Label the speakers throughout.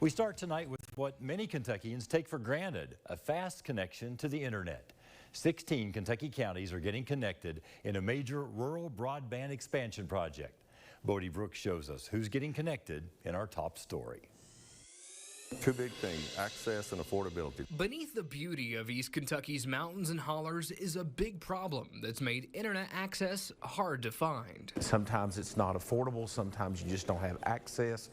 Speaker 1: We start tonight with what many Kentuckians take for granted, a fast connection to the internet. 16 Kentucky counties are getting connected in a major rural broadband expansion project. Bodie Brooks shows us who's getting connected in our top story.
Speaker 2: Two big things, access and affordability.
Speaker 3: Beneath the beauty of East Kentucky's mountains and hollers is a big problem that's made internet access hard to find.
Speaker 4: Sometimes it's not affordable, sometimes you just don't have access,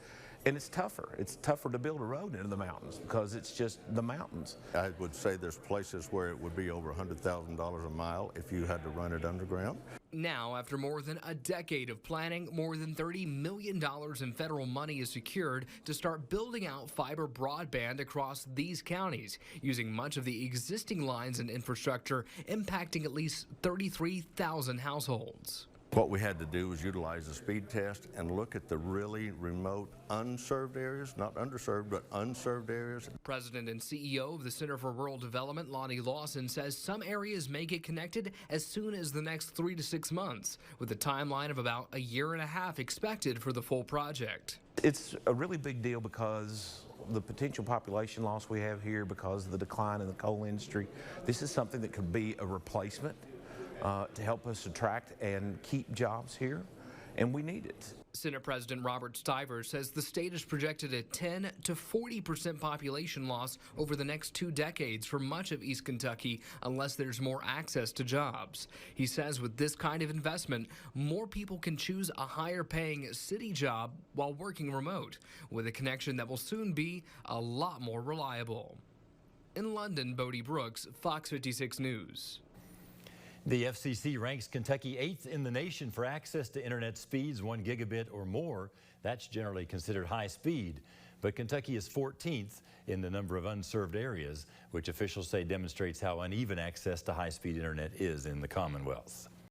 Speaker 4: and it's tougher. It's tougher to build a road into the mountains because it's just the mountains.
Speaker 2: I would say there's places where it would be over $100,000 a mile if you had to run it underground.
Speaker 3: Now, after more than a decade of planning, more than $30 million in federal money is secured to start building out fiber broadband across these counties, using much of the existing lines and infrastructure, impacting at least 33,000 households.
Speaker 2: What we had to do was utilize the speed test and look at the really remote, unserved areas, not underserved, but unserved areas.
Speaker 3: President and CEO of the Center for Rural Development, Lonnie Lawson, says some areas may get connected as soon as the next 3 to 6 months, with a timeline of about a year and a half expected for the full project.
Speaker 4: It's a really big deal because the potential population loss we have here because of the decline in the coal industry. This is something that could be a replacement to help us attract and keep jobs here, and we need it.
Speaker 3: Senate President Robert Stivers says the state is projected a 10 to 40% population loss over the next 2 decades for much of East Kentucky unless there's more access to jobs. He says with this kind of investment, more people can choose a higher paying city job while working remote, with a connection that will soon be a lot more reliable. In London, Bodie Brooks, Fox 56 News.
Speaker 1: The FCC ranks Kentucky 8th in the nation for access to internet speeds 1 gigabit or more. That's generally considered high speed. But Kentucky is 14th in the number of unserved areas, which officials say demonstrates how uneven access to high-speed internet is in the Commonwealth.